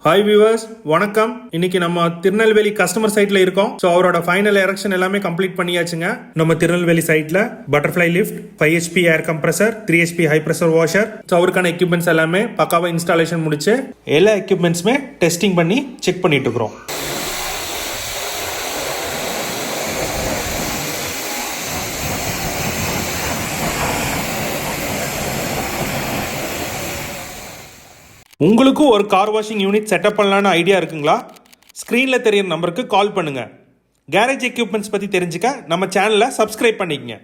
Hi viewers, வணக்கம். இன்னைக்கு நம்ம திருநெல்வேலி கஸ்டமர் சைட்ல இருக்கோம். ஸோ அவரோட ஃபைனல் எரெக்ஷன் எல்லாமே கம்ப்ளீட் பண்ணியாச்சுங்க. நம்ம திருநெல்வேலி சைட்ல பட்டர்ஃப்ளை லிஃப்ட், 5 HP ஏர் compressor, 3 HP high pressure washer, so அவருக்கான எக்யூப்மெண்ட்ஸ் எல்லாமே பக்காவா இன்ஸ்டாலேஷன் முடிச்சு எல்லா எக்யூப்மெண்ட்ஸுமே டெஸ்டிங் பண்ணி செக் பண்ணிட்டு இருக்கிறோம். உங்களுக்கும் ஒரு கார் வாஷிங் யூனிட் செட்டப் பண்ணலான்னு ஐடியா இருக்குங்களா? ஸ்க்ரீனில் தெரியிற நம்பருக்கு கால் பண்ணுங்கள். கேரேஜ் எக்யூப்மெண்ட்ஸ் பற்றி தெரிஞ்சுக்க நம்ம சேனலை சப்ஸ்கிரைப் பண்ணிக்கங்க.